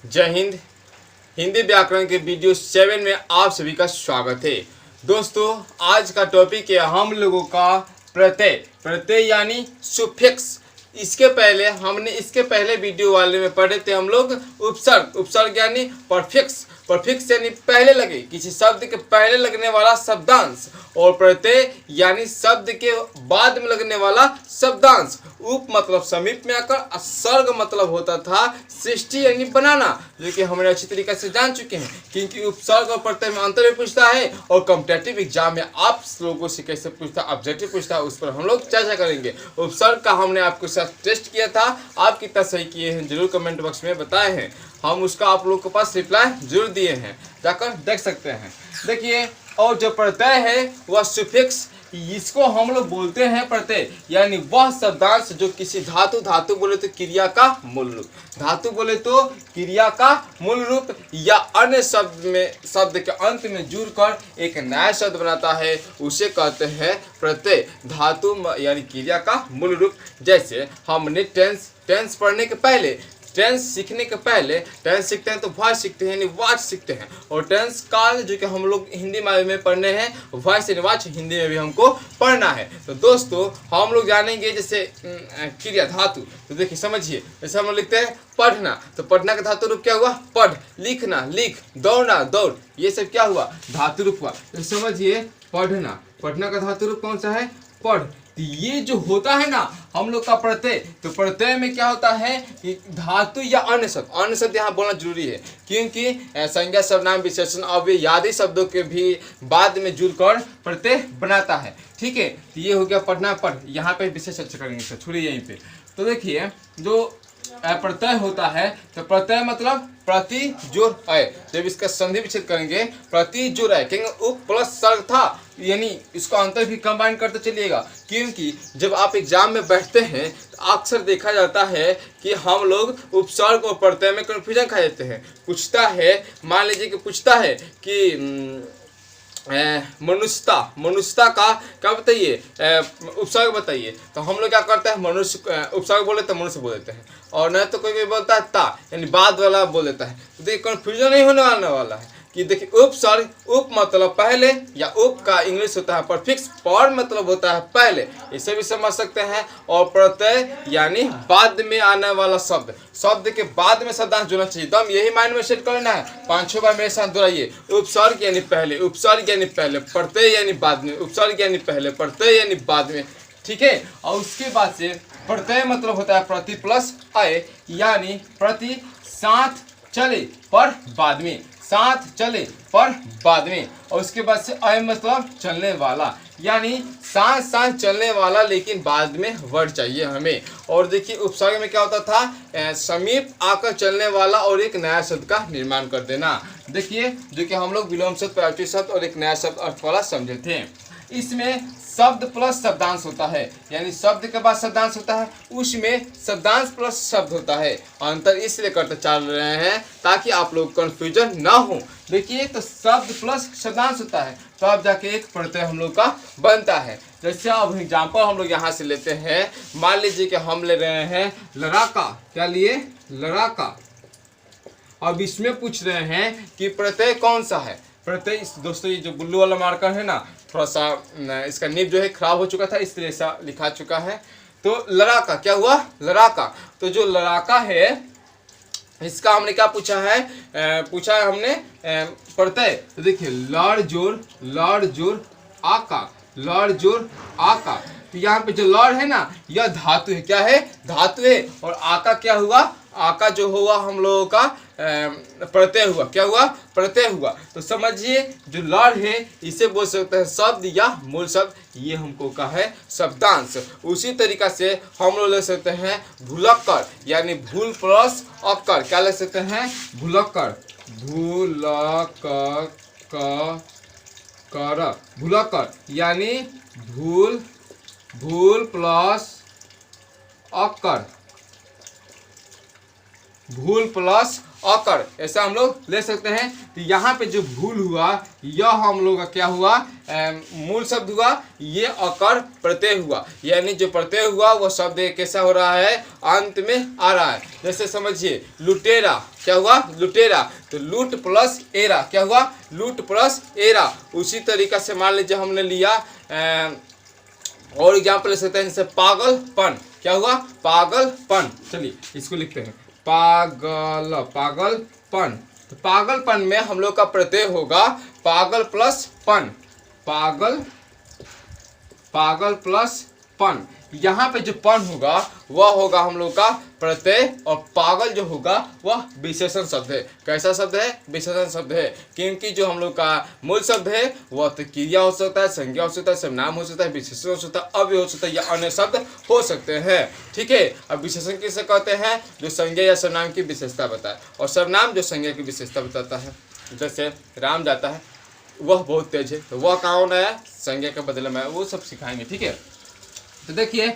जय हिंद। हिंदी व्याकरण के वीडियो 7 में आप सभी का स्वागत है। दोस्तों, आज का टॉपिक है हम लोगों का प्रत्यय यानी सुफिक्स। इसके पहले वीडियो वाले में पढ़े थे हम लोग उपसर्ग यानी परफिक्स यानी पहले लगे, किसी शब्द के पहले लगने वाला शब्दांश, और प्रत्यय यानी शब्द के बाद में लगने वाला शब्दांश। उप मतलब समीप में आकर, सर्ग मतलब होता था सृष्टि यानी बनाना, जो कि हमने अच्छी तरीके से जान चुके हैं, क्योंकि उपसर्ग और प्रत्यय में अंतर भी पूछता है और कॉम्पिटिटिव एग्जाम में आप लोगों से कैसे पूछता है, ऑब्जेक्टिव पूछता है, उस पर हम लोग चर्चा करेंगे। उपसर्ग का हमने आपके साथ टेस्ट किया था, आप कितना सही किए हैं जरूर कमेंट बॉक्स में बताए हैं, हम उसका आप लोगों के पास रिप्लाई जरूर दिए हैं, जाकर देख सकते हैं। देखिए, और जो प्रत्यय है वह सुफिक्स, इसको हम लोग बोलते हैं प्रत्यय, यानी वह शब्दांश जो किसी धातु बोले तो क्रिया का मूल रूप, धातु बोले तो क्रिया का मूल रूप या अन्य शब्द के अंत में जुड़कर एक नया शब्द बनाता है, उसे कहते हैं प्रत्यय। धातु यानी क्रिया का मूल रूप। जैसे हमने टेंस पढ़ने के पहले, टेंस सीखने के पहले, टेंस सीखते हैं तो वॉइस सीखते हैं यानी वाच सीखते हैं, और टेंस काल जो कि हम लोग हिंदी में पढ़ने हैं, वॉइस यानी वाच हिंदी में भी हमको पढ़ना है। तो दोस्तों, हम लोग जानेंगे जैसे क्रिया धातु, तो देखिए समझिए, जैसे हम लोग लिखते हैं पढ़ना, तो पढ़ना का धातु रूप क्या हुआ? पढ़। लिखना लिख, दौड़ना दौड़, ये सब क्या हुआ? धातु रूप हुआ। तो समझिए, पढ़ना का धातु रूप कौन सा है? पढ़। तो ये जो होता है ना हम लोग का प्रत्यय, तो प्रत्यय में क्या होता है कि धातु या अन्य शब्द यहाँ बोलना जरूरी है, क्योंकि संज्ञा सर्वनाम विशेषण अव्यय आदि शब्दों के भी बाद में जुड़कर प्रत्यय बनाता है। ठीक है, तो ये हो गया पढ़ना, पढ़। यहाँ पे विशेष चर्चा करेंगे, तो छोड़िए यहीं पे। तो देखिए, जो प्रत्यय होता है, तो प्रत्यय मतलब प्रति जोड़ है। जब इसका संधि विच्छेद करेंगे, प्रति जोड़ है, कहेंगे उप प्लस सर्ग था, यानी इसको अंतर भी कंबाइन करते चलिएगा, क्योंकि जब आप एग्जाम में बैठते हैं तो अक्सर देखा जाता है कि हम लोग उपसर्ग और प्रत्यय में कन्फ्यूजन खा जाते हैं। पूछता है, मान लीजिए कि पूछता है कि मनुष्यता का क्या बताइए, उपसर्ग बताइए, तो हम लोग क्या करते हैं, मनुष्य उपसर्ग बोले तो मनुष्य बोल देते हैं, और नहीं तो कोई बोलता है ता, यानी बाद वाला बोल देता है। तो देखिए, कन्फ्यूजन नहीं होने वाला है कि देखिए, उपसर्ग, उप मतलब पहले, या उप का इंग्लिश होता है परफिक्स, पर मतलब होता है पहले, इसे भी समझ सकते हैं। और प्रत्यय यानी बाद में आने वाला शब्द के बाद में शब्दांश जुड़ना चाहिए। तो हम यही माइंड में सेट करना है, 5-6 बार मेरे साथ दोहराइए। उपसर्ग यानी पहले, उपसर्ग यानी पहले, प्रत्यय यानी बाद में, उपसर्ग यानी पहले, प्रत्यय यानी बाद में। ठीक है, और उसके बाद से प्रत्यय मतलब होता है प्रति प्लस अय, यानी प्रति साथ चले पर बाद में, साथ चले पर बाद में। और उसके बाद से अय मतलब चलने वाला, यानी साथ साथ चलने वाला, लेकिन बाद में वर्ड चाहिए हमें। और देखिए, उपसर्ग में क्या होता था, समीप आकर चलने वाला और एक नया शब्द का निर्माण कर देना। देखिए, जो कि हम लोग विलोम शब्द, प्रायोगिक शब्द और एक नया शब्द अर्थ वाला समझे थे। इसमें शब्द प्लस शब्दांश होता है, यानी शब्द के बाद शब्दांश होता है, उसमें शब्दांश प्लस शब्द होता है। अंतर इसलिए करते चल रहे हैं ताकि आप लोग कंफ्यूजन ना हो। देखिए, तो शब्द प्लस शब्दांश होता है, तो अब जाके एक प्रत्यय हम लोग का बनता है। जैसे अब एग्जाम्पल हम लोग यहाँ से लेते हैं, मान लीजिए कि हम ले रहे हैं लड़ाका, क्या लिए? लड़ाका। अब इसमें पूछ रहे हैं कि प्रत्यय कौन सा है। प्रत्यय, दोस्तों ये जो ब्लू वाला मार्कर है ना, थोड़ा सा इसका निब जो है खराब हो चुका था, इसलिए ऐसा लिखा चुका है। तो लड़ाका क्या हुआ? लड़ाका। तो जो लड़ाका है, इसका हमने क्या पूछा है? पूछा है हमने प्रत्यय। तो देखिए, लड़ जोर आका, लड़ जोर आका। तो यहाँ पे जो लड़ है ना, यह धातु है। क्या है? धातु है। और आका क्या हुआ? आका जो हुआ हम लोगों का प्रत्यय हुआ। क्या हुआ? प्रत्यय हुआ। तो समझिए, जो लड़ है इसे बोल सकते हैं शब्द या मूल शब्द, ये हमको का है शब्दांश। उसी तरीका से हम लोग ले सकते हैं भुलक्कर, यानी भूल प्लस अक्कर। क्या ले सकते हैं? भुलक्कर, भुलक्कर यानी भूल प्लस अक्कर, भूल प्लस अकर, ऐसा हम लोग ले सकते हैं। तो यहाँ पे जो भूल हुआ यह हम लोग का क्या हुआ, मूल शब्द हुआ, ये अकर प्रत्यय हुआ, यानी जो प्रत्यय हुआ वो शब्द कैसा हो रहा है, अंत में आ रहा है। जैसे समझिए लुटेरा, क्या हुआ, लुटेरा, तो लूट प्लस एरा क्या हुआ, लूट प्लस एरा। उसी तरीका से मान लीजिए हमने लिया और एग्जाम्पल ले सकते हैं, जैसे पागलपन, क्या हुआ, पागलपन। चलिए इसको लिखते हैं, पागलपन। तो पागलपन में हम लोग का प्रत्यय होगा पागल प्लस पन, पागल प्लस पन। यहाँ पे जो पन होगा वह होगा हम लोग का प्रत्यय, और पागल जो होगा वह विशेषण शब्द है। कैसा शब्द है, विशेषण शब्द है, क्योंकि जो हम लोग का मूल शब्द है वह तो क्रिया हो सकता है, संज्ञा हो सकता है, सर्वनाम हो सकता है, विशेषण हो सकता है, अव्यय हो सकता है, या अन्य शब्द हो सकते हैं। ठीक है, अब विशेषण किसे कहते हैं, जो संज्ञा या सर्वनाम की विशेषता बताए, और सर्वनाम जो संज्ञा की विशेषता बताता है। जैसे राम जाता है, वह बहुत तेज है, तो वह कौन है, संज्ञा के बदले में, वो सब सिखाएंगे। ठीक है, तो देखिए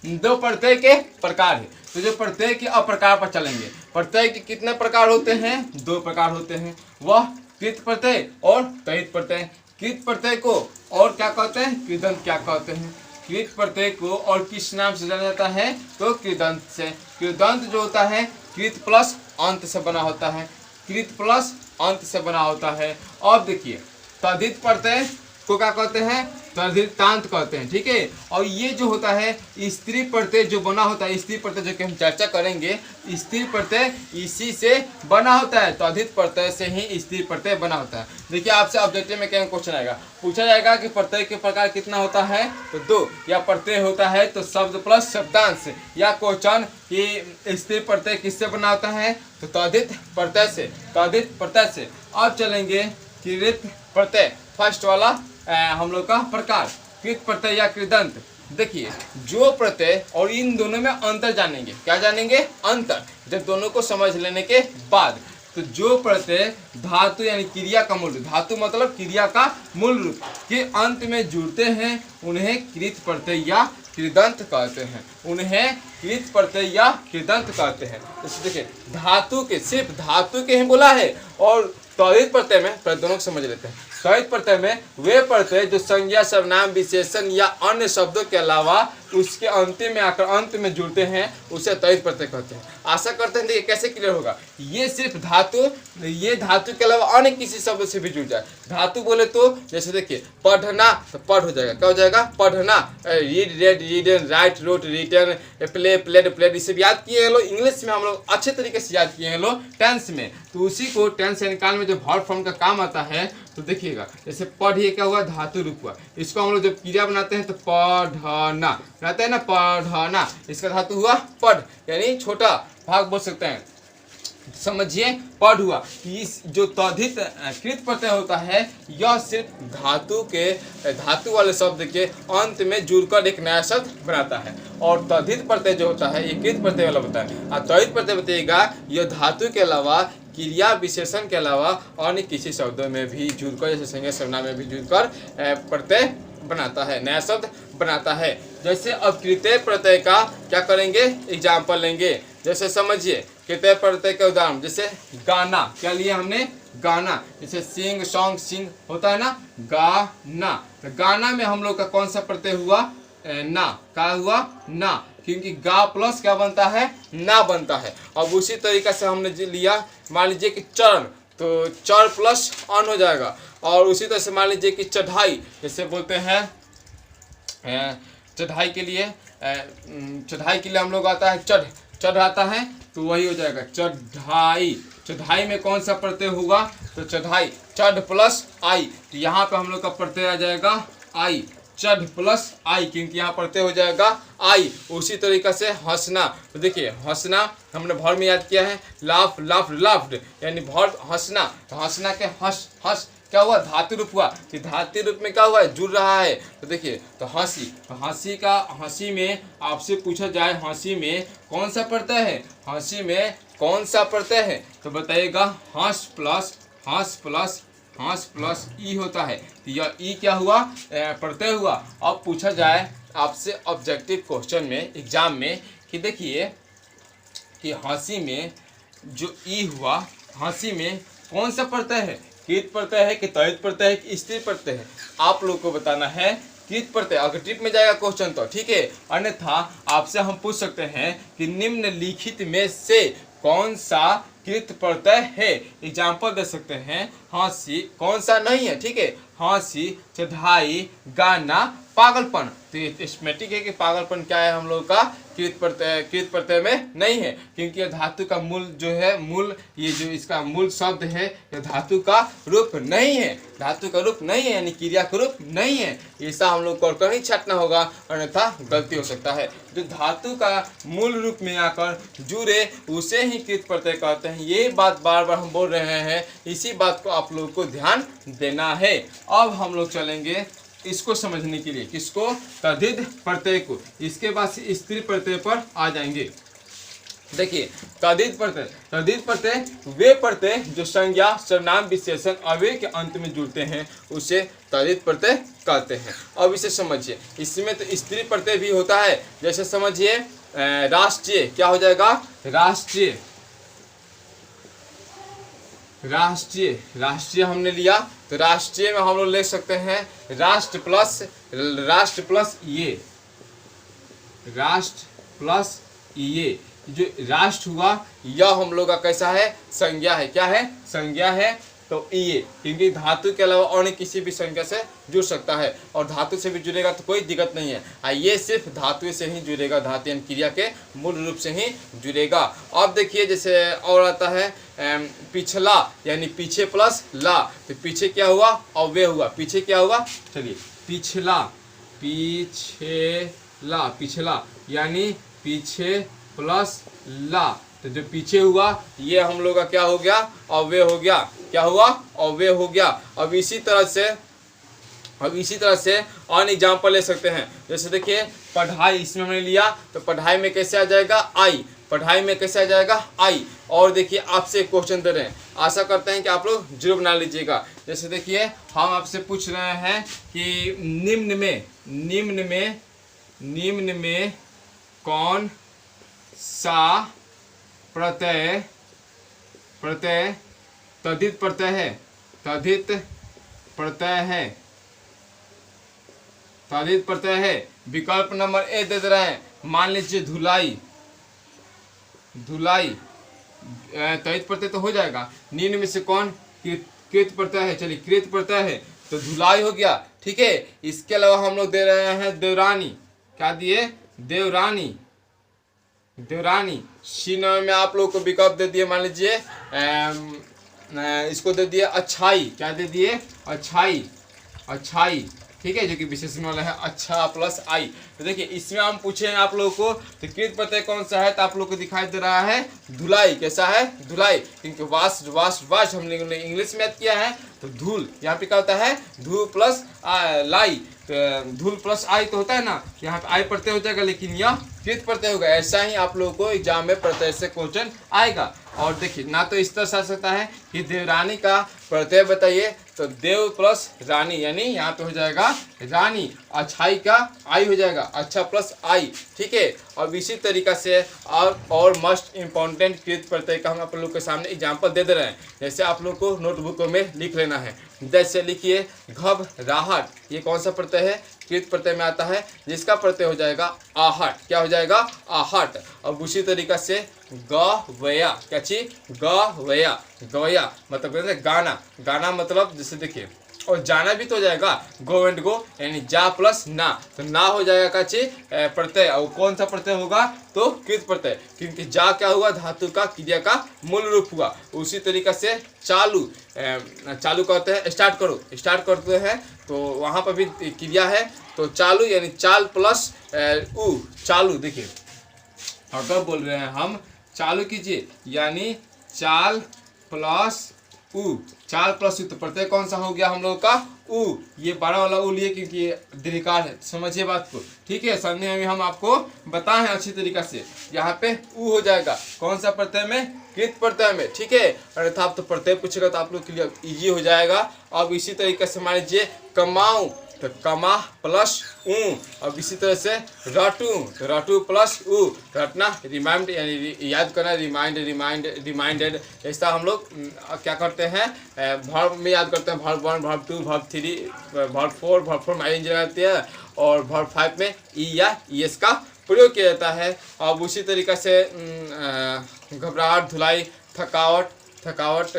दो प्रत्यय के प्रकार है, तो जो प्रत्यय के अप्रकार पर चलेंगे। प्रत्यय के कितने प्रकार होते हैं, दो प्रकार होते हैं, वह कृत प्रत्यय और तयित प्रत्यय। कृत प्रत्यय को और क्या कहते हैं, कृदंत क्या कहते हैं। कृत प्रत्यय को और किस नाम से जाना जाता है, तो कृदंत से। कृदंत जो होता है कृत प्लस अंत से बना होता है, कृत प्लस अंत से बना होता है। अब देखिए तद्धित प्रत्यय को क्या कहते हैं, तद्धितांत कहते हैं। ठीक है, और ये जो होता है स्त्री प्रत्यय जो बना होता है, स्त्री प्रत्यय जो कि हम चर्चा करेंगे, स्त्री प्रत्यय इसी से बना होता है, तद्धित प्रत्यय से ही स्त्री प्रत्यय बना होता है। देखिए आपसे ऑब्जेक्टिव में क्या क्वेश्चन आएगा, पूछा जाएगा कि प्रत्यय के प्रकार कितना होता है, तो दो, या प्रत्यय होता है तो शब्द प्लस शब्दांश, या क्वेश्चन कि स्त्री प्रत्यय किससे बना होता है, तो तद्धित प्रत्यय से, तद्धित प्रत्यय से। अब चलेंगे कृत प्रत्यय, फर्स्ट वाला हम लोग का प्रकार, कृत प्रत्यय या कृदंत। देखिए जो प्रत्यय, और इन दोनों में अंतर जानेंगे, क्या जानेंगे, अंतर, जब दोनों को समझ लेने के बाद। तो जो प्रत्यय धातु यानी क्रिया का मूल रूप, धातु मतलब क्रिया का मूल रूप के अंत में जुड़ते हैं, उन्हें कृत प्रत्यय या कृदंत कहते हैं, उन्हें कृत प्रत्यय या कृदंत कहते हैं। तो देखिए धातु के, सिर्फ धातु के ही बोला है, और तद्धित प्रत्यय में, दोनों को समझ लेते हैं। तद्धित प्रत्यय में वे प्रत्यय जो संज्ञा, सर्वनाम, विशेषण या अन्य शब्दों के अलावा उसके अंतिम में आकर अंत में जुड़ते हैं, उसे तद्धित प्रत्यय कहते हैं। आशा करते हैं देखिए कैसे क्लियर होगा। ये सिर्फ धातु, ये धातु के अलावा अन्य किसी शब्द से भी जुड़ जाए। धातु बोले तो जैसे देखिए पढ़ना, तो पढ़ हो जाएगा, क्या हो जाएगा, पढ़ना। Read, read, read, write, wrote, written, play, played, played, इसे भी याद किए हैं लोग, इंग्लिश में हम लोग अच्छे तरीके से याद किए हैं लोग टेंस में। तो उसी को टेंस यानी काल में जब वर्ब फॉर्म का काम आता है, तो देखिएगा जैसे पढ़िए क्या हुआ, धातु रूप हुआ, इसको हम लोग जब क्रिया बनाते हैं तो पढ़ना रहता है ना, पढ़ना, इसका धातु हुआ पढ़, यानी छोटा भाग बोल सकते हैं, समझिए पढ़ हुआ। इस जो तद्धित कृत प्रत्यय होता है, यह सिर्फ धातु के, धातु वाले शब्द के अंत में जुड़कर एक नया शब्द बनाता है, और तद्धित प्रत्यय जो होता है ये कृत प्रत्यय वाला होता है। और तद्धित प्रत्यय बताइएगा यह धातु के अलावा, क्रिया विशेषण के अलावा अन्य किसी शब्दों में भी जुड़कर, जैसे संज्ञा, सर्वनाम में भी जुड़कर प्रत्यय बनाता है, नया शब्द बनाता है। जैसे अब कृतय प्रत्यय का क्या करेंगे, एग्जाम्पल लेंगे। जैसे समझिए कृतय प्रत्यय के उदाहरण, जैसे गाना, क्या लिया हमने, गाना, जैसे सिंग, सॉन्ग, सिंग होता है ना, गाना। तो गाना में हम लोग का कौन सा प्रत्यय हुआ, ना, क्या हुआ, ना, क्योंकि गा प्लस क्या बनता है, ना बनता है। अब उसी तरीका से हमने लिया, मान लीजिए कि चरण, तो चर प्लस अन हो जाएगा। और उसी तरह से मान लीजिए कि चढ़ाई, जैसे बोलते हैं चढ़ाई के लिए, चढ़ाई के लिए हम लोग आता है चढ़, चढ़ आता है, तो वही हो जाएगा चढ़ाई। चढ़ाई में कौन सा प्रत्यय होगा, तो चढ़ाई, चढ़ प्लस आई, तो यहाँ पे हम लोग का प्रत्यय आ जाएगा आई, चढ़ प्लस आई, क्योंकि यहाँ प्रत्यय हो जाएगा आई। उसी तरीका से हंसना, तो देखिए हंसना हमने भर में याद किया है, लाफ, लाफ्ड, लाफ्ड, यानी भर हंसना, तो हंसना के हंस, हंस क्या हुआ, धातु रूप हुआ, कि धातु रूप में क्या हुआ है, जुड़ रहा है। तो देखिए तो हंसी, तो हंसी का, हंसी में आपसे पूछा जाए हंसी में कौन सा प्रत्यय है, हंसी में कौन सा प्रत्यय है, तो बताइएगा हंस प्लस, हंस प्लस, हंस प्लस ई होता है। तो यह ई क्या हुआ, प्रत्यय हुआ। अब पूछा जाए आपसे ऑब्जेक्टिव क्वेश्चन में, एग्जाम में, कि देखिए कि हंसी में जो ई हुआ, हंसी में कौन सा प्रत्यय है, कृत प्रत्यय है कि तद्धित प्रत्यय है कि स्त्री प्रत्यय है, आप लोग को बताना है कृत प्रत्यय। अगर टिप में जाएगा क्वेश्चन तो ठीक है, अन्यथा आपसे हम पूछ सकते हैं कि निम्नलिखित में से कौन सा कृत प्रत्यय है। एग्जाम्पल दे सकते हैं, हंसी कौन सा नहीं है, ठीक है, हंसी, चढ़ाई, गाना, पागलपन। तो ये स्मेटिक है कि पागलपन क्या है हम लोग का कृत प्रत्यय में नहीं है, क्योंकि यह धातु का मूल जो है, मूल ये जो इसका मूल शब्द है यह धातु का रूप नहीं है, धातु का रूप नहीं है, यानी क्रिया का रूप नहीं है। ऐसा हम लोग को नहीं छाटना होगा, अन्यथा गलती हो सकता है। जो धातु का मूल रूप में आकर जुड़े उसे ही कृत प्रत्यय कहते हैं। ये बात बार बार हम बोल रहे हैं, इसी बात को आप लोग को ध्यान देना है। अब हम लोग चलेंगे इसको समझने के लिए, किसको, तद्धित प्रत्यय को। इसके बाद स्त्री प्रत्यय पर आ जाएंगे। देखिए तद्धित प्रत्यय वे प्रत्यय जो संज्ञा, सर्वनाम, विशेषण, अव्यय के अंत में जुड़ते हैं उसे तद्धित प्रत्यय कहते हैं। अब इसे समझिए, इसमें तो स्त्री प्रत्यय भी होता है। जैसे समझिए राष्ट्रीय, क्या हो जाएगा, राष्ट्रीय हमने लिया, तो राष्ट्रीय में हम लोग ले सकते हैं राष्ट्र प्लस ये, जो राष्ट्र हुआ यह हम लोग का कैसा है, संज्ञा है। क्या है, संज्ञा है। तो ये क्योंकि धातु के अलावा अन्य किसी भी संज्ञा से जुड़ सकता है, और धातु से भी जुड़ेगा तो कोई दिक्कत नहीं है। ये सिर्फ धातु से ही जुड़ेगा, धातु यानी क्रिया के मूल रूप से ही जुड़ेगा। अब देखिए जैसे और आता है पिछला, यानी पीछे प्लस ला, तो पीछे क्या हुआ, अव्यय हुआ। पीछे क्या हुआ, चलिए पिछला यानी पीछे प्लस ला, तो जो पीछे हुआ ये हम लोग का क्या हो गया, अव्यय हो गया। क्या हुआ, अव्यय हो गया। अब इसी तरह से और एग्जाम्पल ले सकते हैं। जैसे देखिए पढ़ाई, इसमें हमने लिया तो पढ़ाई में कैसे आ जाएगा, आई, पढ़ाई में कैसे आ जाएगा, आई। और देखिए आपसे क्वेश्चन दे रहे हैं, आशा करते हैं कि आप लोग जरूर बना लीजिएगा। जैसे देखिए हम आपसे पूछ रहे हैं कि निम्न में कौन सा प्रत्यय तद्धित प्रत्यय है। विकल्प नंबर ए दे रहे हैं। मान लीजिए धुलाई तद्धित प्रत्यय तो हो जाएगा। निम्न में से कौन कृत प्रत्यय है, चलिए कृत प्रत्यय है तो धुलाई हो गया, ठीक है। इसके अलावा हम लोग दे रहे हैं देवरानी, क्या दिए, देवरानी। सी में आप लोग को विकल्प दे दिए, मान लीजिए इसको दे दिए अच्छाई, क्या दे दिए, अच्छाई, ठीक है, जो कि विशेषण वाला है अच्छा प्लस आई। तो देखिए इसमें हम पूछे हैं आप लोगों को तो कृत प्रत्यय कौन सा है, तो आप लोग को दिखाई दे रहा है धुलाई। कैसा है, धुलाई, क्योंकि वाश हम लोगों ने इंग्लिश में याद किया है। तो धूल, यहाँ पे क्या होता है, धूल प्लस लाई, तो धूल प्लस आई तो होता है ना, यहाँ पे आई प्रत्यय हो जाएगा, लेकिन यह कृत प्रत्यय होगा। ऐसा ही आप लोगों को एग्जाम में प्रत्यय से क्वेश्चन आएगा। और देखिए ना तो इस तरह से आ सकता है कि देवरानी का प्रत्यय बताइए, तो देव प्लस रानी, यानी यहाँ पे हो जाएगा रानी। अच्छाई का आई हो जाएगा, अच्छा प्लस आई, ठीक है। और इसी तरीका से और मस्ट इम्पॉर्टेंट कृत प्रत्यय का हम आप लोग के सामने एग्जाम्पल दे रहे हैं। जैसे आप लोग को नोटबुकों में लिख लेना है। जैसे लिखिए घबराहट, ये कौन सा प्रत्यय है, कृत प्रत्यय में आता है, जिसका प्रत्यय हो जाएगा आहट। क्या हो जाएगा, आहट। अब उसी तरीका से गवया, क्या चीज, गवया मतलब गाना मतलब जैसे देखिए, और जाना भी तो हो जाएगा, गो एंड गो, यानी जा प्लस ना, तो ना हो जाएगा का चीज प्रत्यय। और कौन सा प्रत्यय होगा, तो कृत प्रत्यय, क्योंकि जा क्या हुआ, धातु का क्रिया का मूल रूप हुआ। उसी तरीका से चालू कहते हैं, स्टार्ट करते हैं, तो वहाँ पर भी क्रिया है, तो चालू यानी चाल प्लस उ, चालू। देखिए अगर बोल रहे हैं हम चालू कीजिए, यानी चाल प्लस उ, तो प्रत्यय कौन सा हो गया हम लोग का, उ। ये बड़ा वाला उ लिए क्योंकि दीर्घकार है, समझिए बात को, ठीक है। संधि में हम आपको बताए हैं अच्छी तरीका से, यहाँ पे उ हो जाएगा, कौन सा प्रत्यय में, कृत प्रत्यय में, ठीक है। अन्यथा आप तो प्रत्यय पूछेगा तो आप लोग के लिए इजी हो जाएगा। अब इसी तरीके से मान लीजिए कमाऊं, तो कमा प्लस ऊ। अब इसी तरह से रटू, तो रटू प्लस ऊ, रटना रिमाइंड यानी याद करना, रिमाइंडेड। ऐसा हम लोग क्या करते हैं, वर्ब में याद करते हैं, verb 1, verb 2, verb 3, verb 4, verb 4 में आईएनजी रहती है, और वर्ब 5 में ई या ईएस का प्रयोग किया जाता है। अब उसी तरीक़े से घबराहट, धुलाई, थकावट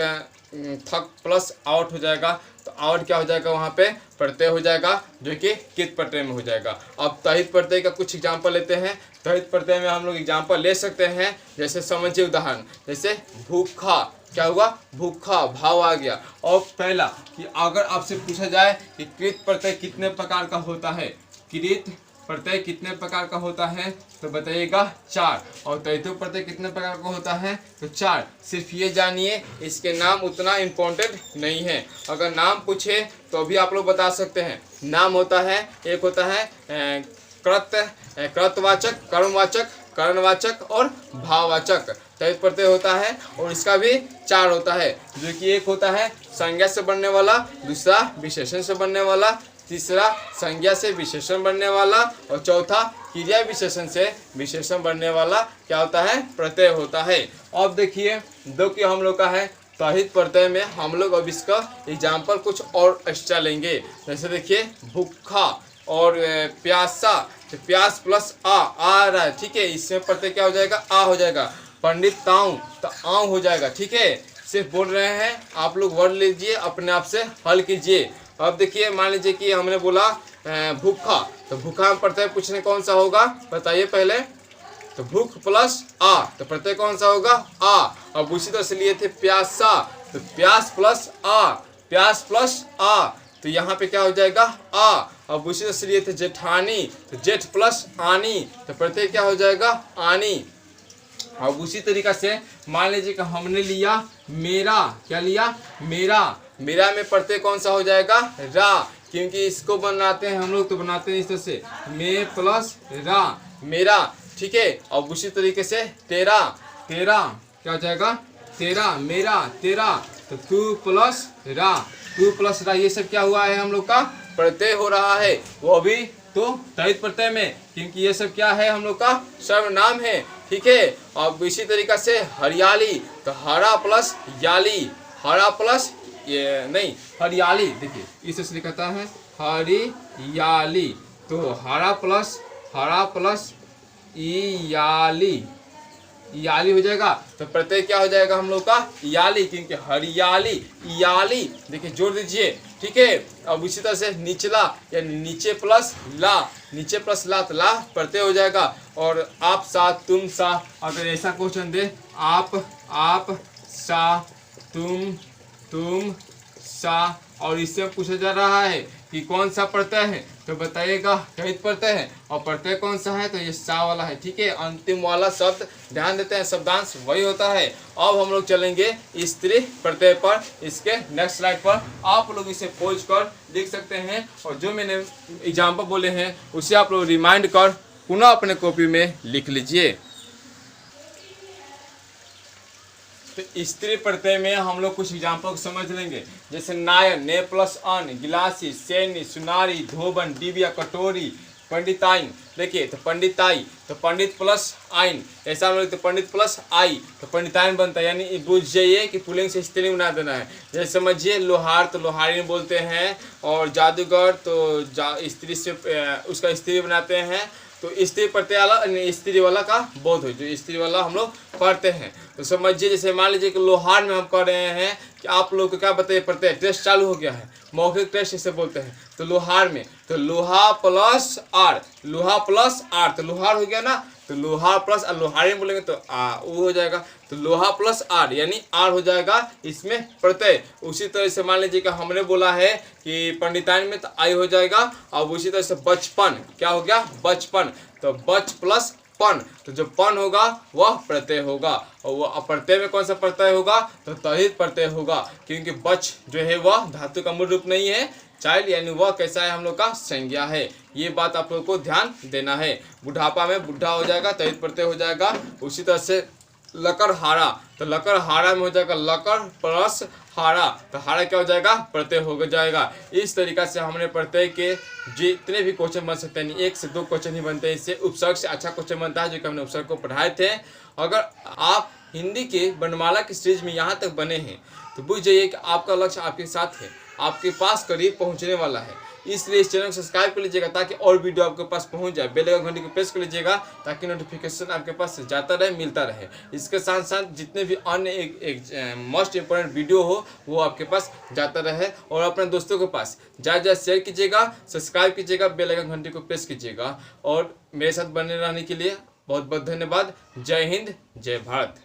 थक प्लस आउट हो जाएगा, तो आउट क्या हो जाएगा, वहाँ पे प्रत्यय हो जाएगा जो कि कित प्रत्यय में हो जाएगा। अब तहित प्रत्यय का कुछ एग्जाम्पल लेते हैं। तहित प्रत्यय में हम लोग एग्जाम्पल ले सकते हैं, जैसे समझिए उदाहरण, जैसे भूखा, क्या हुआ, भूखा, भाव आ गया। और पहला कि अगर आपसे पूछा जाए कि कृत प्रत्यय कितने प्रकार का होता है, कृत प्रत्यय कितने प्रकार का होता है, तो बताइएगा 4। और तैतु प्रत्यय कितने प्रकार का होता है, तो 4। सिर्फ ये जानिए, इसके नाम उतना इम्पोर्टेंट नहीं है। अगर नाम पूछे तो भी आप लोग बता सकते हैं। नाम होता है, एक होता है कृतवाचक, कर्मवाचक, करणवाचक और भाववाचक। तैत प्रत्यय होता है और इसका भी 4 होता है, जो कि एक होता है संज्ञा से बनने वाला, दूसरा विशेषण से बनने वाला, तीसरा संज्ञा से विशेषण बनने वाला, और चौथा क्रिया विशेषण से विशेषण बनने वाला क्या होता है, प्रत्यय होता है। अब देखिए दो कि हम लोग का है तहित प्रत्यय में हम लोग अब इसका एग्जाम्पल कुछ और एक्स्ट्रा लेंगे। जैसे देखिए भूखा और प्यासा, तो प्यास प्लस आ रहा है, ठीक है, इसमें प्रत्यय क्या हो जाएगा, आ हो जाएगा। पंडित ताऊ, तो आऊ हो जाएगा, ठीक है। सिर्फ बोल रहे हैं, आप लोग वर्ड लीजिए, अपने आप से हल कीजिए। अब देखिए मान लीजिए कि हमने बोला भूखा, तो भूखा में प्रत्यय पूछने कौन सा होगा, बताइए पहले। तो भूख प्लस आ, तो प्रत्यय कौन सा होगा, आ। अब उसी तरह से लिए थे प्यासा, तो प्यास प्लस आ, प्यास प्लस आ, तो यहाँ पे क्या हो जाएगा, आ। अब उसी तरह से लिए थे जेठानी, तो जेठ प्लस आनी, तो प्रत्यय क्या हो जाएगा, आनी। अब उसी तरीका से मान लीजिए कि हमने लिया मेरा, क्या लिया, मेरा, मेरा में प्रत्यय कौन सा हो जाएगा, रा, क्योंकि इसको बनाते हैं हम लोग, तो बनाते हैं इस तरह से मे प्लस रा, मेरा, ठीक है। अब उसी तरीके से तेरा, तेरा क्या हो जाएगा, तेरा, मेरा, तेरा, तो तू प्लस रा, तू प्लस रा, ये सब क्या हुआ है, हम लोग का प्रत्यय हो रहा है, वो भी तो तहित प्रत्यय में, क्योंकि ये सब क्या है, हम लोग का सर्वनाम है, ठीक है। अब इसी तरीका से हरियाली, तो हरा प्लस याली, हरा प्लस ये नहीं हरियाली, देखिए इसे लिखता है हरियाली, तो हरा प्लस याली, याली हो जाएगा, तो प्रत्यय क्या हो जाएगा हम लोग का, याली, क्योंकि हरियाली, याली, देखिए जोड़ दीजिए, ठीक है। अब इसी तरह से निचला यानी नीचे प्लस ला, नीचे प्लस ला, तो ला प्रत्यय हो जाएगा। और आप सा, तुम सा, अगर ऐसा क्वेश्चन दे, आप सा, तुम सा, और इससे पूछा जा रहा है कि कौन सा प्रत्यय है, तो बताइएगा तहित प्रत्यय है, और प्रत्यय कौन सा है, तो ये सा वाला है, ठीक है। अंतिम वाला शब्द ध्यान देते हैं, शब्दांश वही होता है। अब हम लोग चलेंगे स्त्री प्रत्यय पर, इसके नेक्स्ट स्लाइड पर आप लोग इसे पोज कर लिख सकते हैं, और जो मैंने एग्जाम्पल बोले हैं उसे आप लोग रिमाइंड कर पुनः अपने कॉपी में लिख लीजिए। तो स्त्री प्रत्यय में हम लोग कुछ एग्जाम्पल समझ लेंगे, जैसे नायन, ने प्लस अन, गिलासी, सैनी, सुनारी, धोबन, डिबिया, कटोरी, पंडिताइन। देखिए तो पंडिताई, तो पंडित प्लस आइन, ऐसा हम लोग तो पंडित प्लस आई, तो पंडिताइन बनता है, यानी बुझ जाइए कि पुल्लिंग से स्त्रीलिंग बना देना है। जैसे समझिए लोहार, तो लोहारी बोलते हैं, और जादूगर तो स्त्री से उसका स्त्री बनाते हैं, तो स्त्री प्रत्यय वाला स्त्री वाला का बोध हो, जो स्त्री वाला हम लोग पढ़ते हैं। तो समझिए जैसे मान लीजिए कि लोहार में हम कर रहे हैं कि आप लोग को क्या बताइए, प्रत्यय टेस्ट चालू हो गया है, मौखिक टेस्ट इसे बोलते हैं। तो लोहार में तो लोहा प्लस आर, लोहा प्लस आर, तो लोहार हो गया ना, तो लोहा प्लस लोहारी में बोलेंगे तो वो हो जाएगा, तो लोहा प्लस आर यानी आर हो जाएगा इसमें प्रत्यय। उसी तरह से मान लीजिए कि हमने बोला है कि पंडिताइन में तो आई हो जाएगा। अब उसी तरह से बचपन क्या हो गया, बचपन, तो बच प्लस पन, तो जो पन होगा वह प्रत्यय होगा, और वह प्रत्यय में कौन सा प्रत्यय होगा, तो तहित प्रत्यय होगा, क्योंकि बच जो है वह धातु का मूल रूप नहीं है, चाइल्ड यानी वह कैसा है हम लोग का संज्ञा है। ये बात आप लोग को ध्यान देना है। बुढ़ापा में बुढ़ा हो जाएगा, तहित प्रत्यय हो जाएगा। उसी तरह से लकर हारा, तो लकर हारा में हो जाएगा लकर प्लस हारा, तो हारा क्या हो जाएगा, प्रत्यय हो जाएगा। इस तरीका से हमने प्रत्यय के जितने भी क्वेश्चन बन सकते हैं, 1 से 2 क्वेश्चन ही बनते हैं, इससे उपसर्ग से अच्छा क्वेश्चन बनता है, जो कि हमने उपसर्ग को पढ़ाए थे। अगर आप हिंदी के वर्णमाला की सीरीज में यहाँ तक बने हैं तो बुझ जाइए कि आपका लक्ष्य आपके साथ है, आपके पास करीब पहुँचने वाला है। इसलिए इस चैनल को सब्सक्राइब कर लीजिएगा ताकि और वीडियो आपके पास पहुंच जाए। बेल आइकन घंटी को प्रेस कर लीजिएगा ताकि नोटिफिकेशन आपके पास जाता रहे, मिलता रहे। इसके साथ साथ जितने भी अन्य एक मोस्ट इम्पोर्टेंट वीडियो हो वो आपके पास जाता रहे, और अपने दोस्तों के पास ज़्यादा शेयर कीजिएगा, सब्सक्राइब कीजिएगा, बेल आइकन घंटी को प्रेस कीजिएगा। और मेरे साथ बने रहने के लिए बहुत बहुत धन्यवाद। जय हिंद, जय भारत।